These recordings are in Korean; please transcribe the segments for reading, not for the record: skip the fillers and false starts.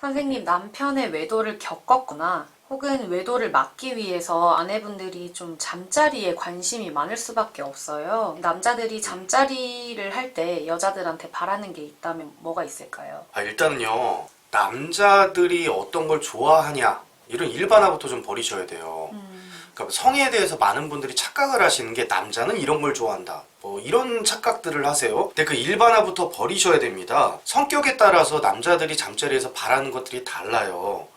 선생님, 남편의 외도를 겪었거나 혹은 외도를 막기 위해서 아내분들이 좀 잠자리에 관심이 많을 수밖에 없어요. 남자들이 잠자리를 할 때 여자들한테 바라는 게 있다면 뭐가 있을까요? 일단은요, 남자들이 어떤 걸 좋아하냐, 이런 일반화부터 좀 버리셔야 돼요. 그러니까 성에 대해서 많은 분들이 착각을 하시는 게 남자는 이런 걸 좋아한다, 뭐 이런 착각들을 하세요. 근데 그 일반화부터 버리셔야 됩니다. 성격에 따라서 남자들이 잠자리에서 바라는 것들이 달라요.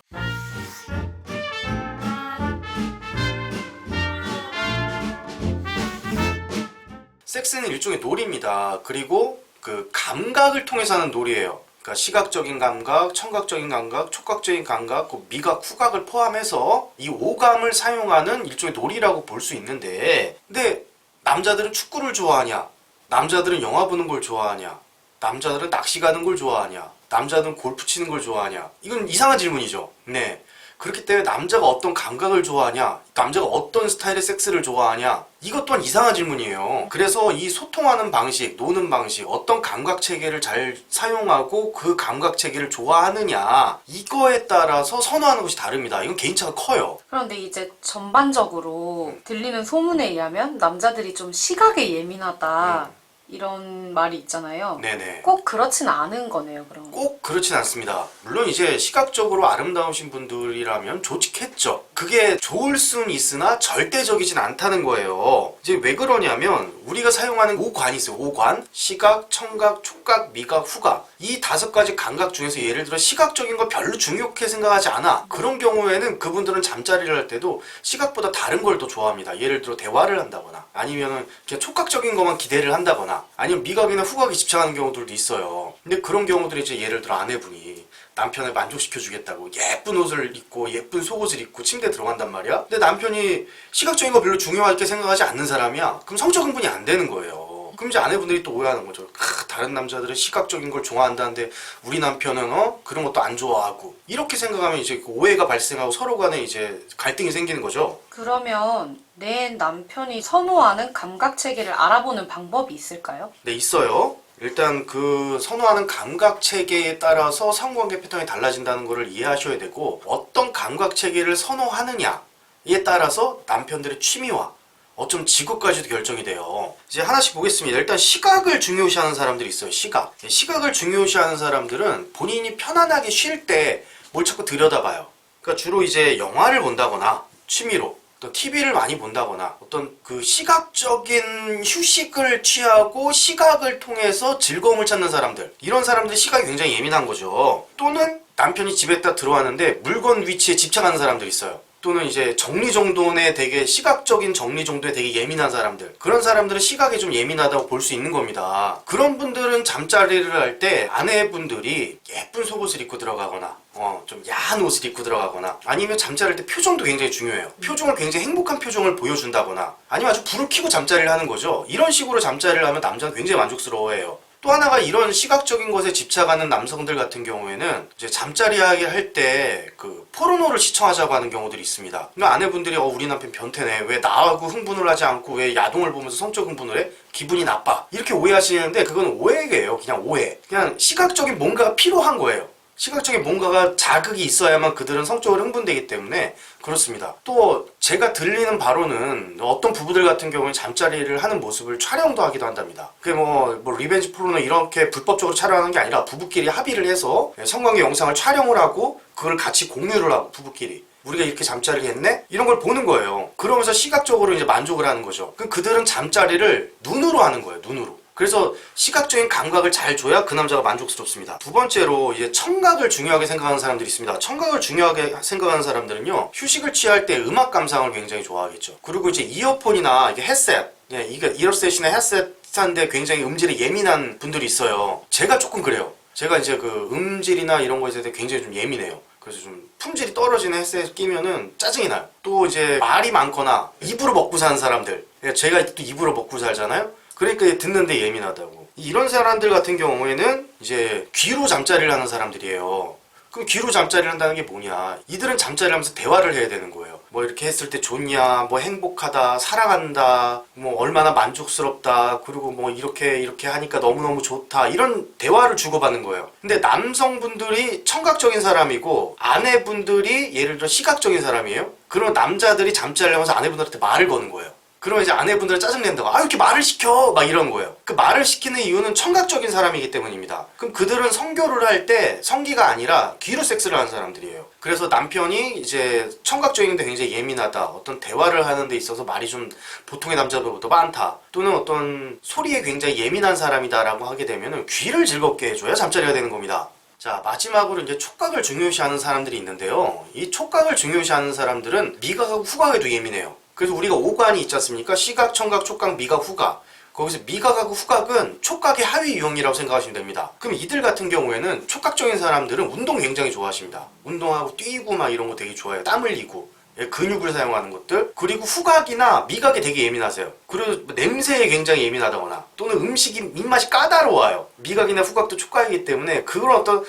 섹스는 일종의 놀이입니다. 그리고 그 감각을 통해서 하는 놀이예요. 그러니까 시각적인 감각, 청각적인 감각, 촉각적인 감각, 그 미각, 후각을 포함해서 이 오감을 사용하는 일종의 놀이라고 볼 수 있는데, 근데 남자들은 축구를 좋아하냐? 남자들은 영화 보는 걸 좋아하냐? 남자들은 낚시 가는 걸 좋아하냐? 남자들은 골프 치는 걸 좋아하냐? 이건 이상한 질문이죠. 네. 그렇기 때문에 남자가 어떤 감각을 좋아하냐, 남자가 어떤 스타일의 섹스를 좋아하냐, 이것 또한 이상한 질문이에요. 그래서 이 소통하는 방식, 노는 방식, 어떤 감각 체계를 잘 사용하고 그 감각 체계를 좋아하느냐, 이거에 따라서 선호하는 것이 다릅니다. 이건 개인차가 커요. 그런데 이제 전반적으로 들리는 소문에 의하면 남자들이 좀 시각에 예민하다 이런 말이 있잖아요. 네네. 꼭 그렇진 않은 거네요, 그럼. 꼭 그렇진 않습니다. 물론 이제 시각적으로 아름다우신 분들이라면 좋겠죠. 그게 좋을 수는 있으나 절대적이진 않다는 거예요. 이제 왜 그러냐면 우리가 사용하는 오관이 있어요. 오관, 시각, 청각, 촉각, 미각, 후각. 이 5가지 감각 중에서 예를 들어 시각적인 거 별로 중요하게 생각하지 않아. 그런 경우에는 그분들은 잠자리를 할 때도 시각보다 다른 걸 더 좋아합니다. 예를 들어 대화를 한다거나 아니면은 그냥 촉각적인 것만 기대를 한다거나 아니면 미각이나 후각에 집착하는 경우들도 있어요. 근데 그런 경우들이 이제 예를 들어 아내분이 남편을 만족시켜 주겠다고 예쁜 옷을 입고 예쁜 속옷을 입고 침대에 들어간단 말이야. 근데 남편이 시각적인 거 별로 중요하게 생각하지 않는 사람이야. 그럼 성적 흥분이 안 되는 거예요. 그럼 이제 아내분들이 또 오해하는 거죠. 다른 남자들은 시각적인 걸 좋아한다는데 우리 남편은 그런 것도 안 좋아하고, 이렇게 생각하면 이제 그 오해가 발생하고 서로 간에 이제 갈등이 생기는 거죠. 그러면 내 남편이 선호하는 감각 체계를 알아보는 방법이 있을까요? 네, 있어요. 일단 그 선호하는 감각 체계에 따라서 성관계 패턴이 달라진다는 것을 이해하셔야 되고, 어떤 감각 체계를 선호하느냐에 따라서 남편들의 취미와 어쩜 직업까지도 결정이 돼요. 이제 하나씩 보겠습니다. 일단 시각을 중요시하는 사람들이 있어요. 시각을 중요시하는 사람들은 본인이 편안하게 쉴 때 뭘 자꾸 들여다봐요. 그러니까 주로 이제 영화를 본다거나 취미로 또 TV를 많이 본다거나 어떤 그 시각적인 휴식을 취하고 시각을 통해서 즐거움을 찾는 사람들, 이런 사람들이 시각이 굉장히 예민한 거죠. 또는 남편이 집에 딱 들어왔는데 물건 위치에 집착하는 사람들이 있어요. 또는 이제 정리정돈에 되게 시각적인 정리정돈에 되게 예민한 사람들, 그런 사람들은 시각에 좀 예민하다고 볼 수 있는 겁니다. 그런 분들은 잠자리를 할 때 아내분들이 예쁜 속옷을 입고 들어가거나 좀 야한 옷을 입고 들어가거나, 아니면 잠자리할 때 표정도 굉장히 중요해요. 표정을 굉장히 행복한 표정을 보여준다거나, 아니면 아주 불을 켜고 잠자리를 하는 거죠. 이런 식으로 잠자리를 하면 남자는 굉장히 만족스러워해요. 또 하나가 이런 시각적인 것에 집착하는 남성들 같은 경우에는 이제 잠자리 할 때 그 포르노를 시청하자고 하는 경우들이 있습니다. 그러니까 아내분들이 우리 남편 변태네, 왜 나하고 흥분을 하지 않고 왜 야동을 보면서 성적 흥분을 해? 기분이 나빠. 이렇게 오해하시는데 그건 오해예요. 그냥 오해. 그냥 시각적인 뭔가가 필요한 거예요. 시각적인 뭔가가 자극이 있어야만 그들은 성적으로 흥분되기 때문에 그렇습니다. 또 제가 들리는 바로는 어떤 부부들 같은 경우에 잠자리를 하는 모습을 촬영도 하기도 한답니다. 그게 뭐 리벤지 포르노 이렇게 불법적으로 촬영하는 게 아니라 부부끼리 합의를 해서 성관계 영상을 촬영을 하고 그걸 같이 공유를 하고, 부부끼리 우리가 이렇게 잠자리를 했네? 이런 걸 보는 거예요. 그러면서 시각적으로 이제 만족을 하는 거죠. 그럼 그들은 잠자리를 눈으로 하는 거예요. 눈으로. 그래서 시각적인 감각을 잘 줘야 그 남자가 만족스럽습니다. 두 번째로 이제 청각을 중요하게 생각하는 사람들이 있습니다. 청각을 중요하게 생각하는 사람들은요, 휴식을 취할 때 음악 감상을 굉장히 좋아하겠죠. 그리고 이제 이어폰이나 이게 헤드셋, 이게 이어셋이나 헤드셋한데 굉장히 음질에 예민한 분들이 있어요. 제가 조금 그래요. 제가 이제 그 음질이나 이런 거에 대해 굉장히 좀 예민해요. 그래서 좀 품질이 떨어지는 헤드셋 끼면은 짜증이 나요. 또 이제 말이 많거나 입으로 먹고 사는 사람들, 제가 또 입으로 먹고 살잖아요. 그러니까 듣는데 예민하다고. 이런 사람들 같은 경우에는 이제 귀로 잠자리를 하는 사람들이에요. 그럼 귀로 잠자리를 한다는 게 뭐냐? 이들은 잠자리를 하면서 대화를 해야 되는 거예요. 뭐 이렇게 했을 때 좋냐, 뭐 행복하다, 사랑한다, 뭐 얼마나 만족스럽다, 그리고 뭐 이렇게 하니까 너무너무 좋다, 이런 대화를 주고받는 거예요. 근데 남성분들이 청각적인 사람이고 아내분들이 예를 들어 시각적인 사람이에요. 그럼 남자들이 잠자리를 하면서 아내분들한테 말을 거는 거예요. 그러면 이제 아내분들은 짜증낸다고, 아 이렇게 말을 시켜 막 이런 거예요. 그 말을 시키는 이유는 청각적인 사람이기 때문입니다. 그럼 그들은 성교를 할 때 성기가 아니라 귀로 섹스를 하는 사람들이에요. 그래서 남편이 이제 청각적인데 굉장히 예민하다, 어떤 대화를 하는 데 있어서 말이 좀 보통의 남자들보다 많다, 또는 어떤 소리에 굉장히 예민한 사람이다라고 하게 되면 귀를 즐겁게 해줘야 잠자리가 되는 겁니다. 자, 마지막으로 이제 촉각을 중요시하는 사람들이 있는데요. 이 촉각을 중요시하는 사람들은 미각하고 후각에도 예민해요. 그래서 우리가 오관이 있지 않습니까? 시각, 청각, 촉각, 미각, 후각. 거기서 미각하고 후각은 촉각의 하위 유형이라고 생각하시면 됩니다. 그럼 이들 같은 경우에는 촉각적인 사람들은 운동 굉장히 좋아하십니다. 운동하고 뛰고 막 이런 거 되게 좋아해요. 땀 흘리고. 근육을 사용하는 것들. 그리고 후각이나 미각에 되게 예민하세요. 그리고 냄새에 굉장히 예민하다거나, 또는 음식이 입맛이 까다로워요. 미각이나 후각도 촉각이기 때문에 그런 어떤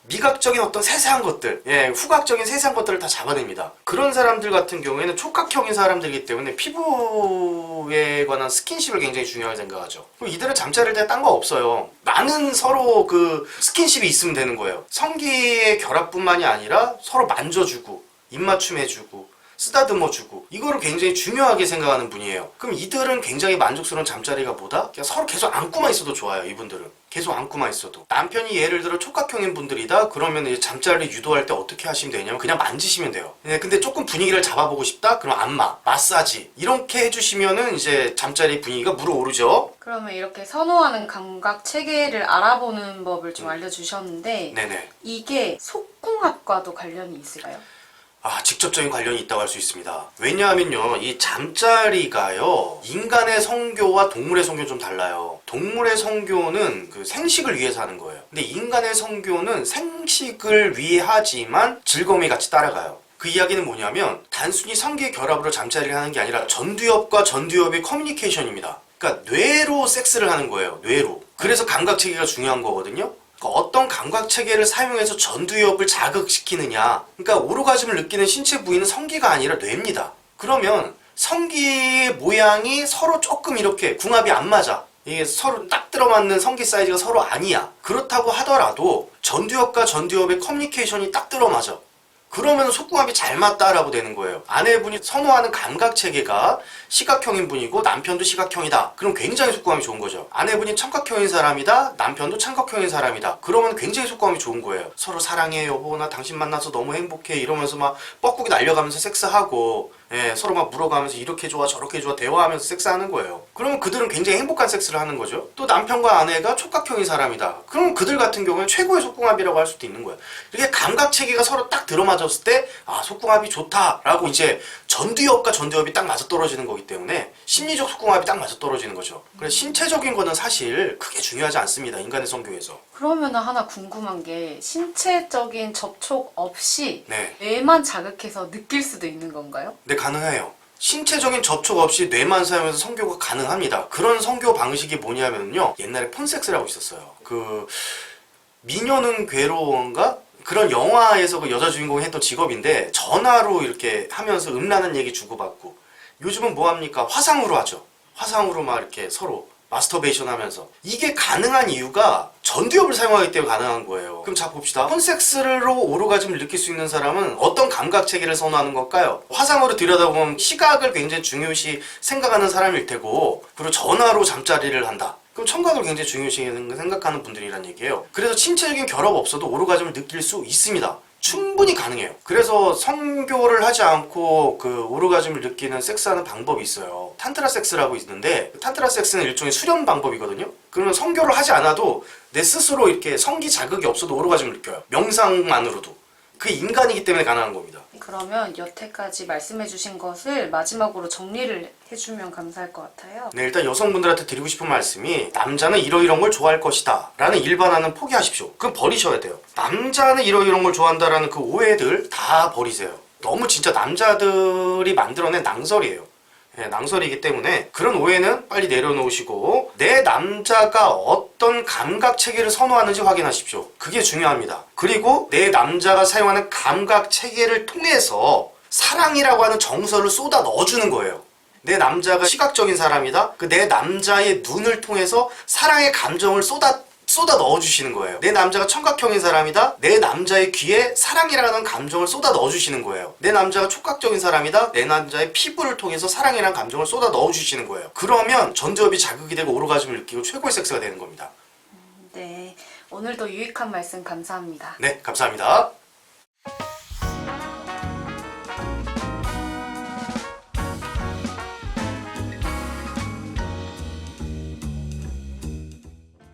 미각적인 어떤 세세한 것들, 후각적인 세세한 것들을 다 잡아냅니다. 그런 사람들 같은 경우에는 촉각형인 사람들이기 때문에 피부에 관한 스킨십을 굉장히 중요하게 생각하죠. 그럼 이들은 잠자리를 때 딴 거 없어요. 나는 서로 그 스킨십이 있으면 되는 거예요. 성기의 결합뿐만이 아니라 서로 만져주고, 입맞춤 해주고, 쓰다듬어주고, 이거를 굉장히 중요하게 생각하는 분이에요. 그럼 이들은 굉장히 만족스러운 잠자리가 뭐다? 그냥 서로 계속 안고만 있어도 좋아요. 이분들은 계속 안고만 있어도. 남편이 예를 들어 촉각형인 분들이다 그러면 이제 잠자리를 유도할 때 어떻게 하시면 되냐면 그냥 만지시면 돼요. 근데 조금 분위기를 잡아보고 싶다? 그럼 안마, 마사지 이렇게 해주시면은 이제 잠자리 분위기가 물어오르죠. 그러면 이렇게 선호하는 감각 체계를 알아보는 법을 좀 알려주셨는데 네네. 이게 속궁합과도 관련이 있을까요? 직접적인 관련이 있다고 할 수 있습니다. 왜냐하면요, 이 잠자리가요, 인간의 성교와 동물의 성교는 좀 달라요. 동물의 성교는 그 생식을 위해서 하는 거예요. 근데 인간의 성교는 생식을 위해 하지만 즐거움이 같이 따라가요. 그 이야기는 뭐냐면 단순히 성기의 결합으로 잠자리를 하는 게 아니라 전두엽과 전두엽의 커뮤니케이션입니다. 그러니까 뇌로 섹스를 하는 거예요. 뇌로. 그래서 감각체계가 중요한 거거든요. 어떤 감각체계를 사용해서 전두엽을 자극시키느냐, 그러니까 오르가즘을 느끼는 신체 부위는 성기가 아니라 뇌입니다. 그러면 성기의 모양이 서로 조금 이렇게 궁합이 안 맞아, 이게 서로 딱 들어맞는 성기 사이즈가 서로 아니야. 그렇다고 하더라도 전두엽과 전두엽의 커뮤니케이션이 딱 들어맞아. 그러면 속궁합이 잘 맞다라고 되는 거예요. 아내분이 선호하는 감각체계가 시각형인 분이고 남편도 시각형이다. 그럼 굉장히 속궁합이 좋은 거죠. 아내분이 청각형인 사람이다. 남편도 청각형인 사람이다. 그러면 굉장히 속궁합이 좋은 거예요. 서로 사랑해 여보, 나 당신 만나서 너무 행복해 이러면서 막 뻐꾸기 날려가면서 섹스하고, 서로 막 물어가면서 이렇게 좋아 저렇게 좋아 대화하면서 섹스하는 거예요. 그러면 그들은 굉장히 행복한 섹스를 하는 거죠. 또 남편과 아내가 촉각형인 사람이다. 그럼 그들 같은 경우는 최고의 속궁합이라고 할 수도 있는 거예요. 이렇게 감각체계가 서로 딱 들어맞았을 때 속궁합이 좋다라고 이제 전두엽과 전두엽이 딱 맞아떨어지는 거기 때문에 심리적 속궁합이 딱 맞아떨어지는 거죠. 그래서 신체적인 거는 사실 크게 중요하지 않습니다. 인간의 성교에서. 그러면 하나 궁금한 게 신체적인 접촉 없이 네. 뇌만 자극해서 느낄 수도 있는 건가요? 네, 가능해요. 신체적인 접촉 없이 뇌만 사용해서 성교가 가능합니다. 그런 성교 방식이 뭐냐면요, 옛날에 폰섹스라고 있었어요. 그 미녀는 괴로운가? 그런 영화에서 그 여자 주인공이 했던 직업인데 전화로 이렇게 하면서 음란한 얘기 주고받고, 요즘은 뭐합니까? 화상으로 하죠. 화상으로 막 이렇게 서로 마스터베이션 하면서. 이게 가능한 이유가 전두엽을 사용하기 때문에 가능한 거예요. 그럼 자 봅시다. 폰섹스로 오르가즘을 느낄 수 있는 사람은 어떤 감각체계를 선호하는 걸까요? 화상으로 들여다보면 시각을 굉장히 중요시 생각하는 사람일 테고, 그리고 전화로 잠자리를 한다. 그럼 청각을 굉장히 중요시 생각하는 분들이란 얘기예요. 그래서 신체적인 결합 없어도 오르가즘을 느낄 수 있습니다. 충분히 가능해요. 그래서 성교를 하지 않고 그 오르가즘을 느끼는 섹스하는 방법이 있어요. 탄트라 섹스라고 있는데, 탄트라 섹스는 일종의 수련 방법이거든요. 그러면 성교를 하지 않아도 내 스스로 이렇게 성기 자극이 없어도 오르가즘을 느껴요. 명상만으로도. 그게 인간이기 때문에 가능한 겁니다. 그러면 여태까지 말씀해주신 것을 마지막으로 정리를 해주면 감사할 것 같아요. 네, 일단 여성분들한테 드리고 싶은 말씀이, 남자는 이러이러한 걸 좋아할 것이다 라는 일반화는 포기하십시오. 그건 버리셔야 돼요. 남자는 이러이러한 걸 좋아한다라는 그 오해들 다 버리세요. 너무 진짜 남자들이 만들어낸 낭설이에요. 낭설이기 때문에 그런 오해는 빨리 내려놓으시고, 내 남자가 어떤 감각체계를 선호하는지 확인하십시오. 그게 중요합니다. 그리고 내 남자가 사용하는 감각체계를 통해서 사랑이라고 하는 정서를 쏟아 넣어주는 거예요. 내 남자가 시각적인 사람이다. 그 내 남자의 눈을 통해서 사랑의 감정을 쏟아 넣어주시는 거예요. 내 남자가 청각형인 사람이다. 내 남자의 귀에 사랑이라는 감정을 쏟아 넣어주시는 거예요. 내 남자가 촉각적인 사람이다. 내 남자의 피부를 통해서 사랑이라는 감정을 쏟아 넣어주시는 거예요. 그러면 전두엽이 자극이 되고 오르가즘을 느끼고 최고의 섹스가 되는 겁니다. 네, 오늘도 유익한 말씀 감사합니다. 네, 감사합니다.